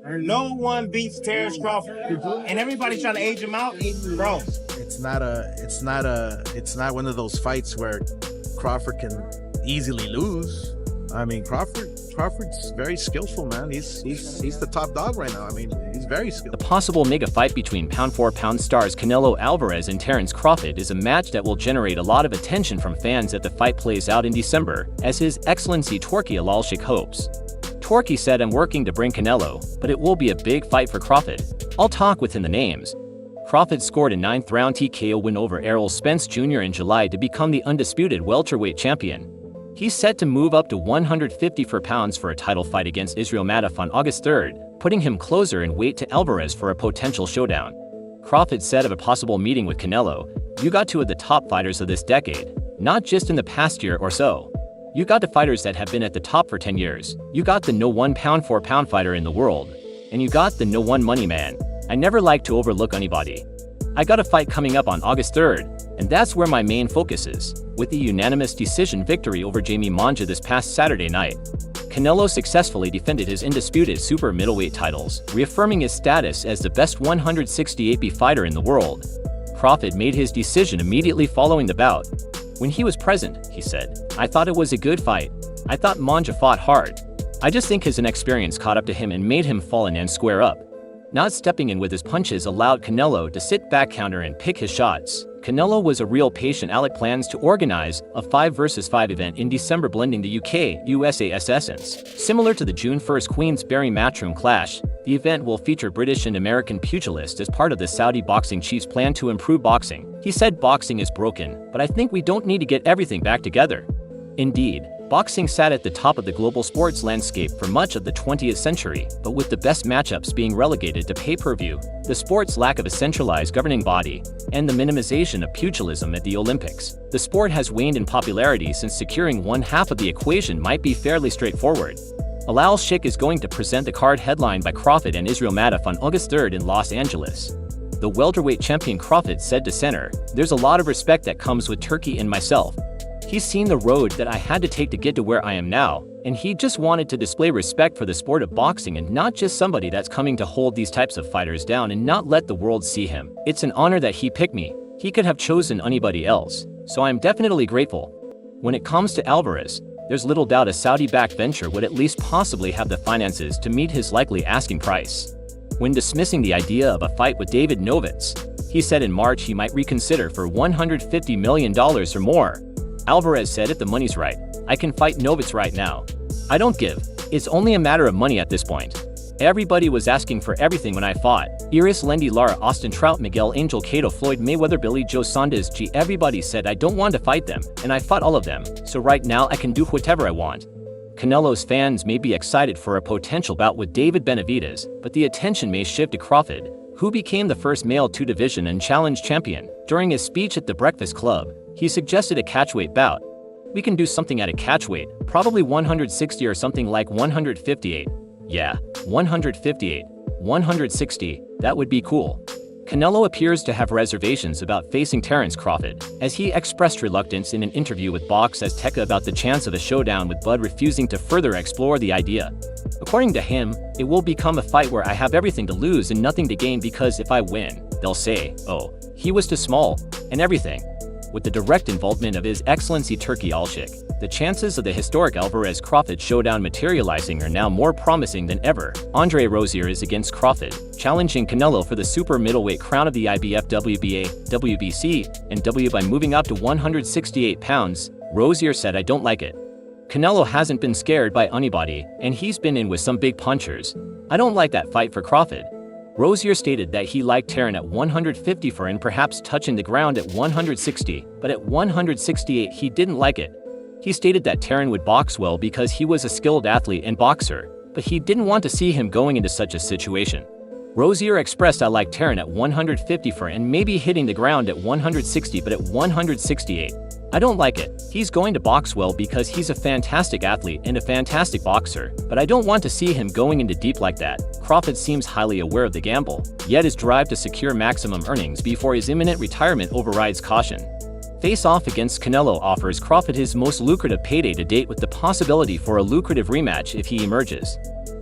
No one beats Terence Crawford, and everybody's trying to age him out. Bro, It's not one of those fights where Crawford can easily lose. I mean, Crawford's very skillful, man. He's the top dog right now. I mean, he's very skillful. The possible mega fight between pound-for-pound stars Canelo Alvarez and Terence Crawford is a match that will generate a lot of attention from fans as the fight plays out in December, as His Excellency Turki Alalshikh hopes. Turki said, "I'm working to bring Canelo, but it will be a big fight for Crawford. I'll talk within the names." Crawford scored a 9th-round TKO win over Errol Spence Jr. in July to become the undisputed welterweight champion. He's set to move up to 154 pounds for a title fight against Israel Madaf on August 3rd, putting him closer in weight to Alvarez for a potential showdown. Crawford said of a possible meeting with Canelo, "You got two of the top fighters of this decade, not just in the past year or so. You got the fighters that have been at the top for 10 years. You got the no one pound-for-pound fighter in the world. And you got the no one money man. I never like to overlook anybody. I got a fight coming up on August 3rd, and that's where my main focus is." With the unanimous decision victory over Jamie Monja this past Saturday night, Canelo successfully defended his undisputed super middleweight titles, reaffirming his status as the best 168-pound fighter in the world. Crawford made his decision immediately following the bout. When he was present, he said, "I thought it was a good fight. I thought Monja fought hard. I just think his inexperience caught up to him and made him fall in and square up. Not stepping in with his punches allowed Canelo to sit back, counter, and pick his shots. Canelo was a real patient. Alec plans to organize a 5 vs 5 event in December, blending the UK-USA's essence. Similar to the June 1st Queensberry Matchroom clash, the event will feature British and American pugilists as part of the Saudi boxing chief's plan to improve boxing. He said, "Boxing is broken, but I think we don't need to get everything back together." Indeed, boxing sat at the top of the global sports landscape for much of the 20th century, but with the best matchups being relegated to pay-per-view, the sport's lack of a centralized governing body, and the minimization of pugilism at the Olympics, the sport has waned in popularity since securing one half of the equation might be fairly straightforward. Alalshikh is going to present the card headlined by Crawford and Israel Madaf on August 3rd in Los Angeles. The welterweight champion Crawford said to Center, "There's a lot of respect that comes with Turki and myself. He's seen the road that I had to take to get to where I am now, and he just wanted to display respect for the sport of boxing and not just somebody that's coming to hold these types of fighters down and not let the world see him. It's an honor that he picked me. He could have chosen anybody else, so I'm definitely grateful." When it comes to Alvarez, there's little doubt a Saudi-backed venture would at least possibly have the finances to meet his likely asking price. When dismissing the idea of a fight with David Novitz, he said in March he might reconsider for $150 million or more. Alvarez said, "If the money's right, I can fight Novitz right now. I don't give. It's only a matter of money at this point. Everybody was asking for everything when I fought. Iris Lendy Lara, Austin Trout, Miguel Angel, Cato, Floyd Mayweather, Billy Joe Saunders, G. Everybody said I don't want to fight them, and I fought all of them, so right now I can do whatever I want." Canelo's fans may be excited for a potential bout with David Benavidez, but the attention may shift to Crawford, who became the first male 2-division and challenge champion. During his speech at the Breakfast Club, he suggested a catchweight bout. "We can do something at a catchweight, probably 160 or something like 158. Yeah, 158, 160, that would be cool." Canelo appears to have reservations about facing Terence Crawford, as he expressed reluctance in an interview with Box Azteca about the chance of a showdown, with Bud refusing to further explore the idea. According to him, it will become a fight where I have everything to lose and nothing to gain, because if I win, they'll say, "Oh, he was too small," and everything. With the direct involvement of His Excellency Turki Alalshikh, the chances of the historic Alvarez-Crawford showdown materializing are now more promising than ever. Andre Rozier is against Crawford, challenging Canelo for the super middleweight crown of the IBF, WBA, WBC, and W by moving up to 168 pounds. Rozier said, "I don't like it. Canelo hasn't been scared by anybody, and he's been in with some big punchers. I don't like that fight for Crawford." Rozier stated that he liked Terence at 154 and perhaps touching the ground at 160, but at 168 he didn't like it. He stated that Terence would box well because he was a skilled athlete and boxer, but he didn't want to see him going into such a situation. Rozier expressed, "I like Terence at 154 and maybe hitting the ground at 160, but at 168, I don't like it. He's going to box well because he's a fantastic athlete and a fantastic boxer, but I don't want to see him going into deep like that." Crawford seems highly aware of the gamble, yet his drive to secure maximum earnings before his imminent retirement overrides caution. Face-off against Canelo offers Crawford his most lucrative payday to date, with the possibility for a lucrative rematch if he emerges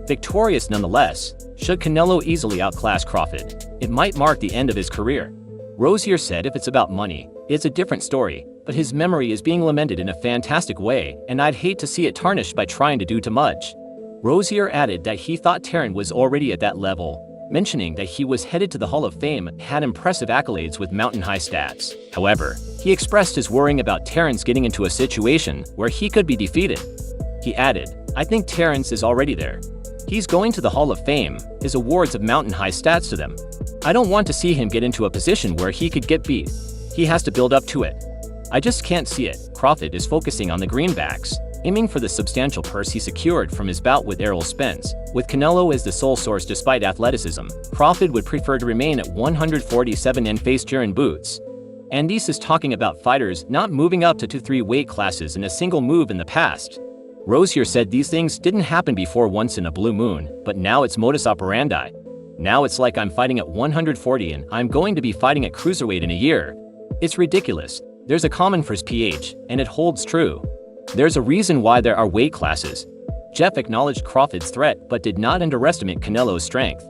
victorious nonetheless. Should Canelo easily outclass Crawford, it might mark the end of his career. Rosier said if it's about money, it's a different story, but his memory is being lamented in a fantastic way, and I'd hate to see it tarnished by trying to do too much. Rosier added that he thought Terence was already at that level, mentioning that he was headed to the Hall of Fame and had impressive accolades with mountain-high stats. However, he expressed his worrying about Terence getting into a situation where he could be defeated. He added, "I think Terence is already there. He's going to the Hall of Fame, his awards have mountain-high stats to them. I don't want to see him get into a position where he could get beat. He has to build up to it. I just can't see it." Crawford is focusing on the greenbacks, aiming for the substantial purse he secured from his bout with Errol Spence. With Canelo as the sole source despite athleticism, Crawford would prefer to remain at 147 and face Jaron Boots. Andis is talking about fighters not moving up to 2-3 weight classes in a single move in the past. Rosier said these things didn't happen before once in a blue moon, but now it's modus operandi. Now it's like I'm fighting at 140 and I'm going to be fighting at cruiserweight in a year. It's ridiculous. There's a common first pH, and it holds true. There's a reason why there are weight classes. Jeff acknowledged Crawford's threat but did not underestimate Canelo's strength.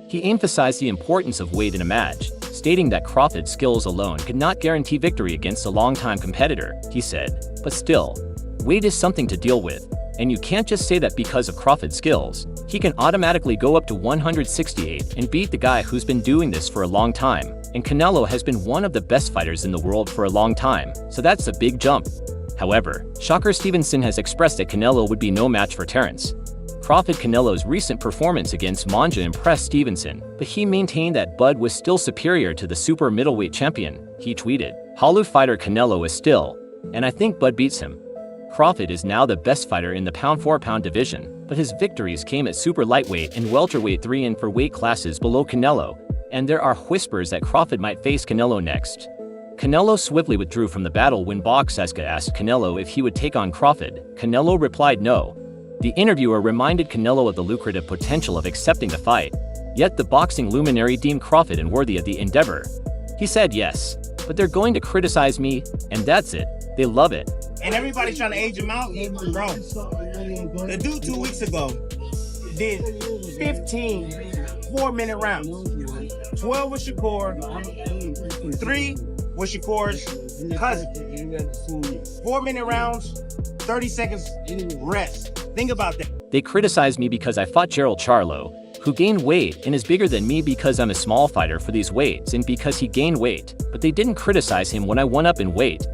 He emphasized the importance of weight in a match, stating that Crawford's skills alone could not guarantee victory against a longtime competitor. He said, "But still, weight is something to deal with, and you can't just say that because of Crawford's skills. He can automatically go up to 168 and beat the guy who's been doing this for a long time, and Canelo has been one of the best fighters in the world for a long time, so that's a big jump." However, Shocker Stevenson has expressed that Canelo would be no match for Terence. Canelo's recent performance against Monja impressed Stevenson, but he maintained that Bud was still superior to the super middleweight champion. He tweeted, "Halu fighter Canelo is still, and I think Bud beats him. Crawford is now the best fighter in the pound-for-pound division, but his victories came at super lightweight and welterweight 3 and 4 weight classes below Canelo, and there are whispers that Crawford might face Canelo next." Canelo swiftly withdrew from the battle when Boxeska asked Canelo if he would take on Crawford. Canelo replied no. The interviewer reminded Canelo of the lucrative potential of accepting the fight, yet the boxing luminary deemed Crawford unworthy of the endeavor. He said yes, but they're going to criticize me, and that's it. They love it. And everybody's trying to age him out. Bro, the dude 2 weeks ago did 15 4-minute rounds. 12 was Shakur, 3 was Shakur's cousin. 4-minute rounds, 30 seconds rest. Think about that. They criticized me because I fought Gerald Charlo, who gained weight and is bigger than me because I'm a small fighter for these weights and because he gained weight, but they didn't criticize him when I went up in weight.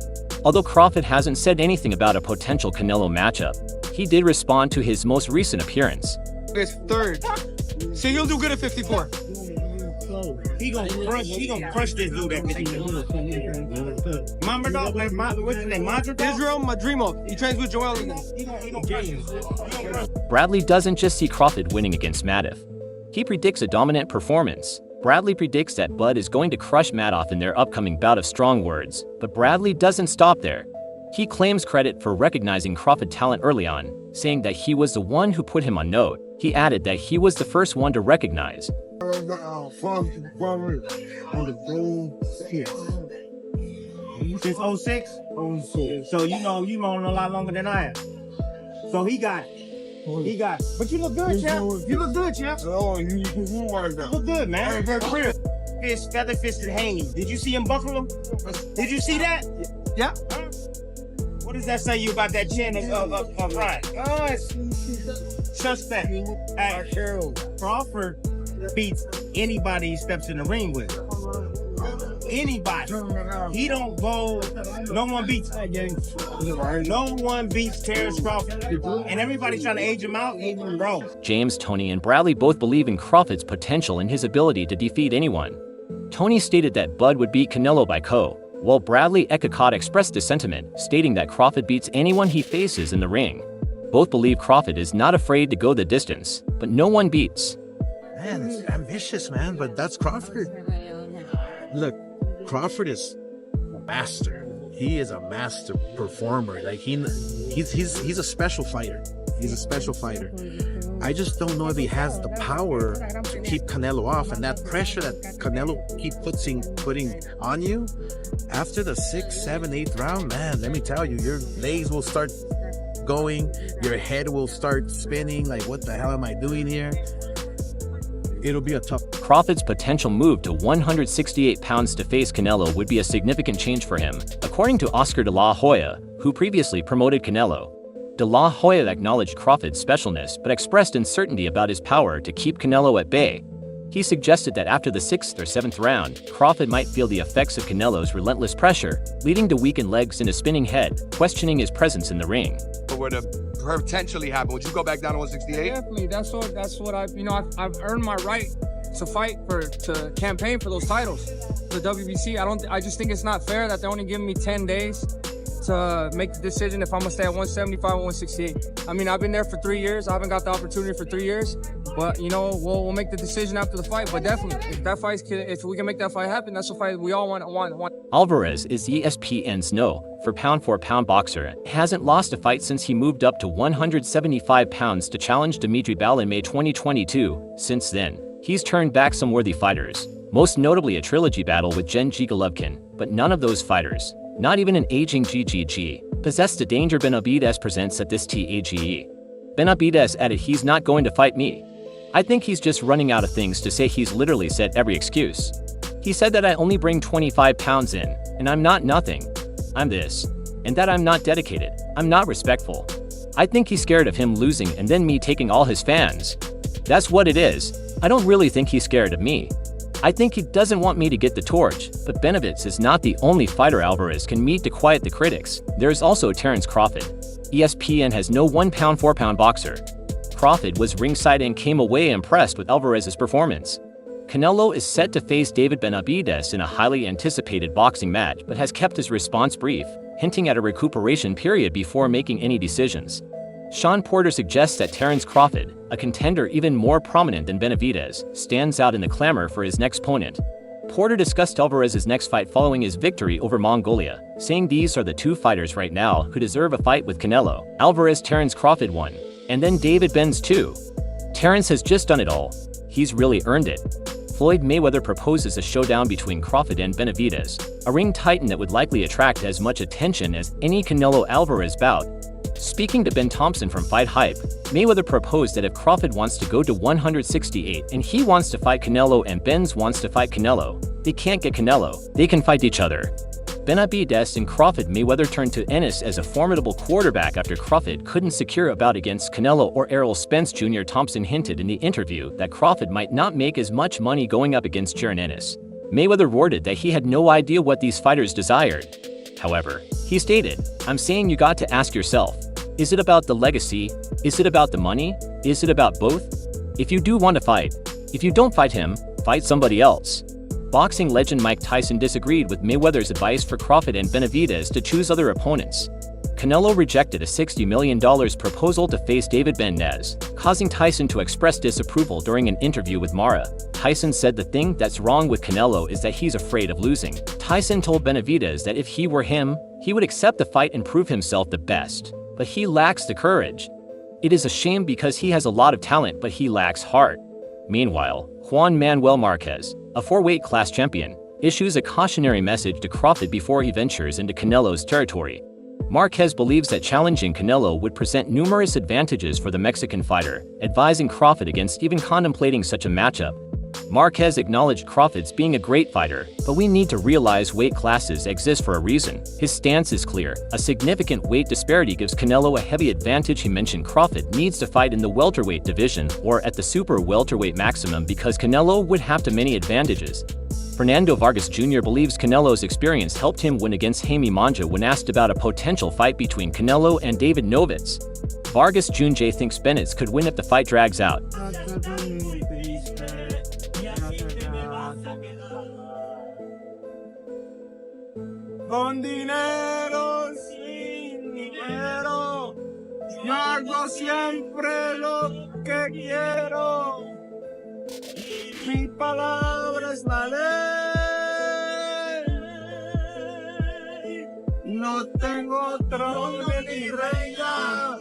Although Crawford hasn't said anything about a potential Canelo matchup, he did respond to his most recent appearance. It's third. So he'll do good at 54. He gonna crush this dude at 52. Remember dog, like, what's his name, Madrigal? Israel Madrimov. He trains with Joel again. He gonna crush him. Bradley doesn't just see Crawford winning against Madoff. He predicts a dominant performance. Bradley predicts that Bud is going to crush Madoff in their upcoming bout of strong words, but Bradley doesn't stop there. He claims credit for recognizing Crawford's talent early on, saying that he was the one who put him on note. He added that he was the first one to recognize. Since 06? So you know a lot longer than I am. So he got it. But you look good, champ. You look good, champ. You look good, man. Fist, feather fisted hanging. Did you see him buckle him? Did you see that? Yeah. Huh? What does that say you about that chin of Ryan? Oh, it's suspect. Hey, Crawford beats anybody he steps in the ring with. Anybody. He don't go. No one beats. No one beats Terence Crawford. And everybody's trying to age him out. Bro. James, Tony, and Bradley both believe in Crawford's potential and his ability to defeat anyone. Tony stated that Bud would beat Canelo by KO, while Bradley Eckhart expressed his sentiment, stating that Crawford beats anyone he faces in the ring. Both believe Crawford is not afraid to go the distance, but no one beats. Man, it's ambitious, man, but that's Crawford. Look, Crawford is a master. He is a master performer. Like he's a special fighter. He's a special fighter. I just don't know if he has the power to keep Canelo off, and that pressure that Canelo keep putting on you after the 6th, 7th, 8th round, man, let me tell you, your legs will start going, your head will start spinning, like what the hell am I doing here? It'll be a tough. Crawford's potential move to 168 pounds to face Canelo would be a significant change for him, according to Oscar de la Hoya, who previously promoted Canelo. De la Hoya acknowledged Crawford's specialness but expressed uncertainty about his power to keep Canelo at bay. He suggested that after the 6th or 7th round, Crawford might feel the effects of Canelo's relentless pressure, leading to weakened legs and a spinning head, questioning his presence in the ring. What would potentially happen? Would you go back down to 168? Definitely. That's what I've earned my right to fight to campaign for those titles. The WBC. I just think it's not fair that they're only giving me 10 days to make the decision if I'm gonna stay at 175 or 168. I mean, I've been there for 3 years. I haven't got the opportunity for 3 years, but we'll make the decision after the fight. But definitely, if we can make that fight happen, that's a fight we all want. Alvarez is ESPN's for pound-for-pound boxer and hasn't lost a fight since he moved up to 175 pounds to challenge Dimitri Bal in May 2022. Since then, he's turned back some worthy fighters, most notably a trilogy battle with Genji Golovkin, but none of those fighters, not even an aging GGG, possessed the danger Benavidez presents at this TAGE. Benavidez added he's not going to fight me. I think he's just running out of things to say. He's literally said every excuse. He said that I only bring 25 pounds in, and I'm not nothing. I'm this. And that I'm not dedicated. I'm not respectful. I think he's scared of him losing and then me taking all his fans. That's what it is. I don't really think he's scared of me. I think he doesn't want me to get the torch, but Benavidez is not the only fighter Alvarez can meet to quiet the critics. There's also Terence Crawford. ESPN has no 1 pound-for-pound boxer. Crawford was ringside and came away impressed with Alvarez's performance. Canelo is set to face David Benavidez in a highly anticipated boxing match but has kept his response brief, hinting at a recuperation period before making any decisions. Sean Porter suggests that Terence Crawford, a contender even more prominent than Benavidez, stands out in the clamor for his next opponent. Porter discussed Alvarez's next fight following his victory over Mongolia, saying these are the 2 fighters right now who deserve a fight with Canelo. Terence Crawford won, and then David Benz too. Terence has just done it all. He's really earned it. Floyd Mayweather proposes a showdown between Crawford and Benavidez, a ring titan that would likely attract as much attention as any Canelo Alvarez bout. Speaking to Ben Thompson from Fight Hype, Mayweather proposed that if Crawford wants to go to 168 and he wants to fight Canelo and Benz wants to fight Canelo, they can't get Canelo, they can fight each other. Benavidez and Crawford. Mayweather turned to Ennis as a formidable quarterback after Crawford couldn't secure a bout against Canelo or Errol Spence Jr. Thompson hinted in the interview that Crawford might not make as much money going up against Jaron Ennis. Mayweather worded that he had no idea what these fighters desired. However, he stated, "I'm saying you got to ask yourself, is it about the legacy? Is it about the money? Is it about both? If you do want to fight, if you don't fight him, fight somebody else." Boxing legend Mike Tyson disagreed with Mayweather's advice for Crawford and Benavidez to choose other opponents. Canelo rejected a $60 million proposal to face David Benavidez, causing Tyson to express disapproval during an interview with Mara. Tyson said the thing that's wrong with Canelo is that he's afraid of losing. Tyson told Benavidez that if he were him, he would accept the fight and prove himself the best, but he lacks the courage. It is a shame because he has a lot of talent, but he lacks heart. Meanwhile, Juan Manuel Marquez, a 4-weight class champion, issues a cautionary message to Crawford before he ventures into Canelo's territory. Marquez believes that challenging Canelo would present numerous advantages for the Mexican fighter, advising Crawford against even contemplating such a matchup. Marquez acknowledged Crawford's being a great fighter, but we need to realize weight classes exist for a reason. His stance is clear. A significant weight disparity gives Canelo a heavy advantage. He mentioned Crawford needs to fight in the welterweight division or at the super welterweight maximum because Canelo would have too many advantages. Fernando Vargas Jr. believes Canelo's experience helped him win against Jaime Monja when asked about a potential fight between Canelo and David Novitz. Vargas Jr. thinks Benavidez could win if the fight drags out. Con dinero, sin dinero, yo hago siempre lo que quiero. Mi palabra es la ley. No tengo trono ni reina,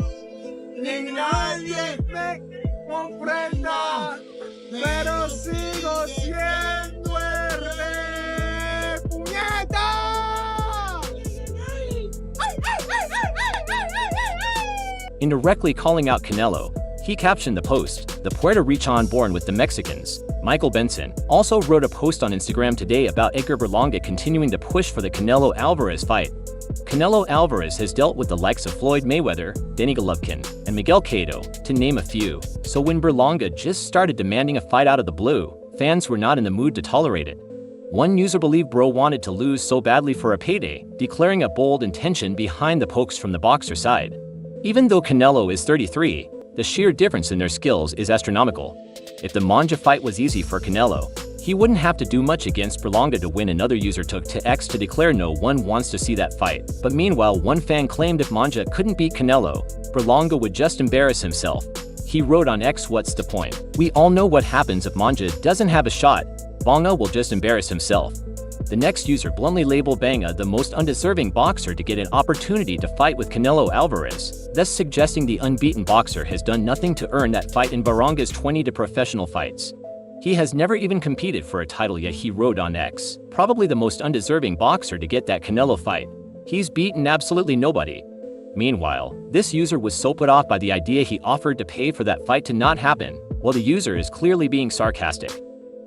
ni nadie me comprenda, pero sigo siendo el rey. ¡Puñeta! Indirectly calling out Canelo, he captioned the post, "The Puerto Rican born with the Mexicans." Michael Benson, also wrote a post on Instagram today about Edgar Berlanga continuing to push for the Canelo Alvarez fight. Canelo Alvarez has dealt with the likes of Floyd Mayweather, Denny Golovkin, and Miguel Cotto, to name a few, so when Berlanga just started demanding a fight out of the blue, fans were not in the mood to tolerate it. One user believed Bro wanted to lose so badly for a payday, declaring a bold intention behind the pokes from the boxer side. Even though Canelo is 33, the sheer difference in their skills is astronomical. If the Manja fight was easy for Canelo, he wouldn't have to do much against Berlanga to win. Another user took to X to declare no one wants to see that fight, but meanwhile one fan claimed if Manja couldn't beat Canelo, Berlanga would just embarrass himself. He wrote on X, "What's the point? We all know what happens if Manja doesn't have a shot. Berlanga will just embarrass himself." The next user bluntly labeled Berlanga the most undeserving boxer to get an opportunity to fight with Canelo Alvarez, thus suggesting the unbeaten boxer has done nothing to earn that fight in Berlanga's 20 professional fights. He has never even competed for a title yet. He wrote on X, "Probably the most undeserving boxer to get that Canelo fight. He's beaten absolutely nobody." Meanwhile, this user was so put off by the idea he offered to pay for that fight to not happen, while the user is clearly being sarcastic.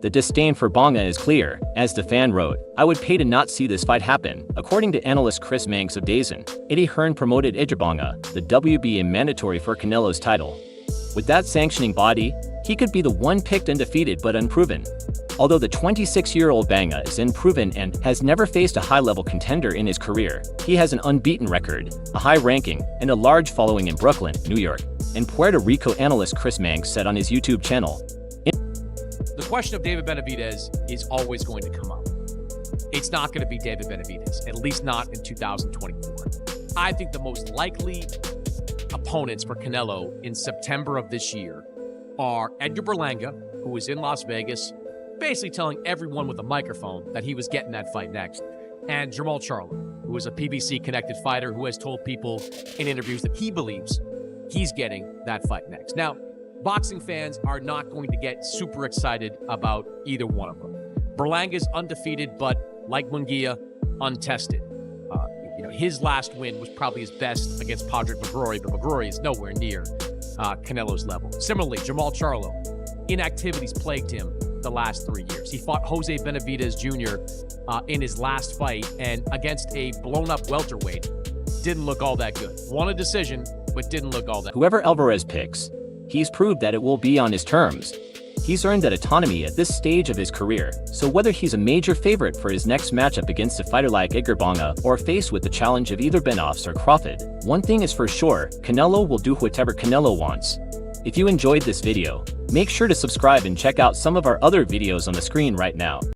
The disdain for Berlanga is clear, as the fan wrote, "I would pay to not see this fight happen." According to analyst Chris Manx of DAZN, Eddie Hearn promoted Edgar Berlanga, the WBA mandatory for Canelo's title. With that sanctioning body, he could be the one picked undefeated but unproven. Although the 26-year-old Berlanga is unproven and has never faced a high-level contender in his career, he has an unbeaten record, a high ranking, and a large following in Brooklyn, New York, and Puerto Rico. Analyst Chris Manx said on his YouTube channel, "The question of David Benavidez is always going to come up. It's not going to be David Benavidez, at least not in 2024. I think the most likely opponents for Canelo in September of this year are Edgar Berlanga, who was in Las Vegas, basically telling everyone with a microphone that he was getting that fight next, and Jermall Charlo, who is a PBC-connected fighter who has told people in interviews that he believes he's getting that fight next. Now, boxing fans are not going to get super excited about either one of them. Berlanga's undefeated, but like Munguia, untested. His last win was probably his best against Padraig McGrory, but McGrory is nowhere near Canelo's level. Similarly, Jermall Charlo, inactivities plagued him the last 3 years. He fought Jose Benavidez Jr. In his last fight, and against a blown-up welterweight, didn't look all that good. Won a decision, but didn't look all that good. Whoever Alvarez picks, he's proved that it will be on his terms. He's earned that autonomy at this stage of his career, so whether he's a major favorite for his next matchup against a fighter like Edgar Berlanga or faced with the challenge of either Benavidez or Crawford, one thing is for sure, Canelo will do whatever Canelo wants. If you enjoyed this video, make sure to subscribe and check out some of our other videos on the screen right now.